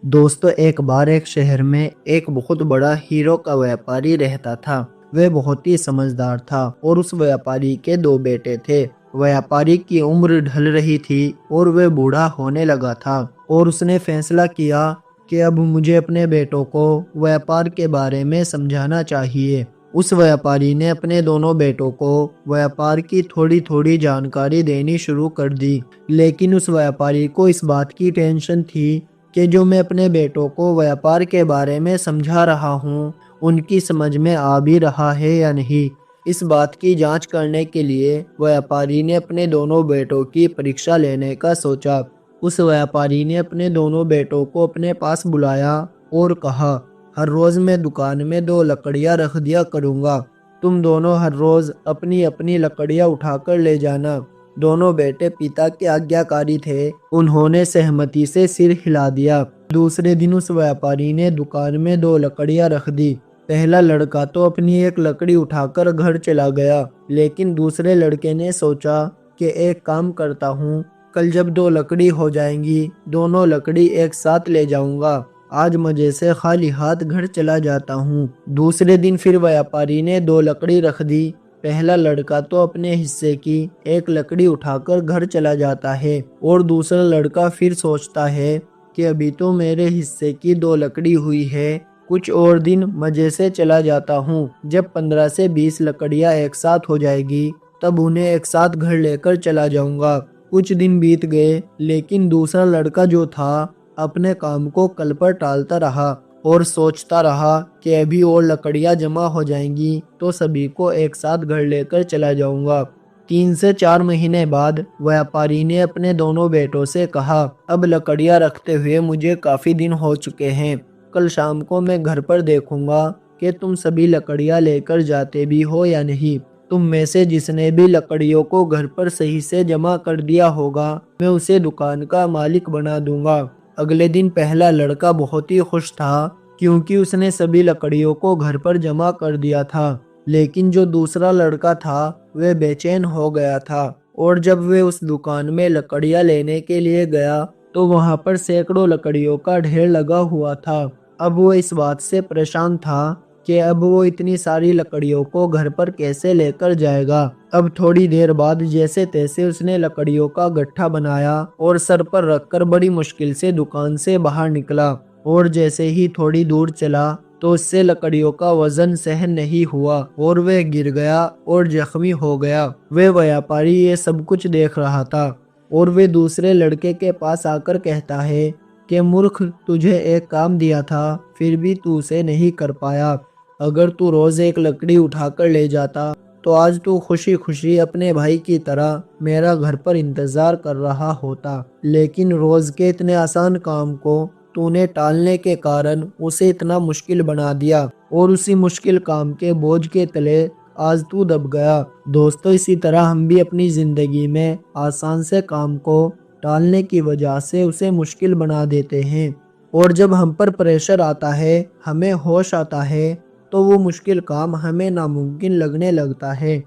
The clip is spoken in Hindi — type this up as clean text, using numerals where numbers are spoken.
दोस्तों, एक बार एक शहर में एक बहुत बड़ा हीरो का व्यापारी रहता था। वह बहुत ही समझदार था और उस व्यापारी के दो बेटे थे। व्यापारी की उम्र ढल रही थी और वह बूढ़ा होने लगा था और उसने फैसला किया कि अब मुझे अपने बेटों को व्यापार के बारे में समझाना चाहिए। उस व्यापारी ने अपने दोनों बेटों को व्यापार की थोड़ी थोड़ी जानकारी देनी शुरू कर दी। लेकिन उस व्यापारी को इस बात की टेंशन थी कि जो मैं अपने बेटों को व्यापार के बारे में समझा रहा हूँ, उनकी समझ में आ भी रहा है या नहीं। इस बात की जांच करने के लिए व्यापारी ने अपने दोनों बेटों की परीक्षा लेने का सोचा। उस व्यापारी ने अपने दोनों बेटों को अपने पास बुलाया और कहा, हर रोज मैं दुकान में दो लकड़ियां रख दिया करूंगा। तुम दोनों हर रोज अपनी अपनी लकड़ियां उठाकर ले जाना। दोनों बेटे पिता के आज्ञाकारी थे। उन्होंने सहमति से सिर हिला दिया। दूसरे दिन उस व्यापारी ने दुकान में दो लकड़ियां रख दी। पहला लड़का तो अपनी एक लकड़ी उठाकर घर चला गया, लेकिन दूसरे लड़के ने सोचा कि एक काम करता हूँ, कल जब दो लकड़ी हो जाएंगी, दोनों लकड़ी एक साथ ले जाऊंगा। आज मजे से खाली हाथ घर चला जाता हूँ। दूसरे दिन फिर व्यापारी ने दो लकड़ी रख दी। पहला लड़का तो अपने हिस्से की एक लकड़ी उठाकर घर चला जाता है और दूसरा लड़का फिर सोचता है कि अभी तो मेरे हिस्से की दो लकड़ी हुई है, कुछ और दिन मजे से चला जाता हूँ। जब 15 से 20 लकड़ियाँ एक साथ हो जाएगी, तब उन्हें एक साथ घर लेकर चला जाऊंगा। कुछ दिन बीत गए, लेकिन दूसरा लड़का जो था अपने काम को कल पर टालता रहा और सोचता रहा कि अभी और लकड़ियां जमा हो जाएंगी तो सभी को एक साथ घर लेकर चला जाऊंगा। 3 से 4 महीने बाद व्यापारी ने अपने दोनों बेटों से कहा, अब लकड़ियां रखते हुए मुझे काफी दिन हो चुके हैं। कल शाम को मैं घर पर देखूंगा कि तुम सभी लकड़ियां लेकर जाते भी हो या नहीं। तुम में से जिसने भी लकड़ियों को घर पर सही से जमा कर दिया होगा, मैं उसे दुकान का मालिक बना दूंगा। अगले दिन पहला लड़का बहुत ही खुश था, क्योंकि उसने सभी लकड़ियों को घर पर जमा कर दिया था। लेकिन जो दूसरा लड़का था वह बेचैन हो गया था और जब वह उस दुकान में लकड़ियां लेने के लिए गया तो वहां पर सैकड़ों लकड़ियों का ढेर लगा हुआ था। अब वो इस बात से परेशान था कि अब वो इतनी सारी लकड़ियों को घर पर कैसे लेकर जाएगा। अब थोड़ी देर बाद जैसे तैसे उसने लकड़ियों का गट्ठा बनाया और सर पर रखकर बड़ी मुश्किल से दुकान से बाहर निकला और जैसे ही थोड़ी दूर चला तो उससे लकड़ियों का वजन सहन नहीं हुआ और वह गिर गया और जख्मी हो गया। वह व्यापारी ये सब कुछ देख रहा था और वे दूसरे लड़के के पास आकर कहता है कि मूर्ख, तुझे एक काम दिया था फिर भी तू उसे नहीं कर पाया। अगर तू रोज एक लकड़ी उठाकर ले जाता तो आज तू खुशी खुशी अपने भाई की तरह मेरा घर पर इंतजार कर रहा होता। लेकिन रोज के इतने आसान काम को तूने टालने के कारण उसे इतना मुश्किल बना दिया और उसी मुश्किल काम के बोझ के तले आज तू दब गया। दोस्तों, इसी तरह हम भी अपनी जिंदगी में आसान से काम को टालने की वजह से उसे मुश्किल बना देते हैं और जब हम पर प्रेशर आता है, हमें होश आता है, तो वो मुश्किल काम हमें नामुमकिन लगने लगता है।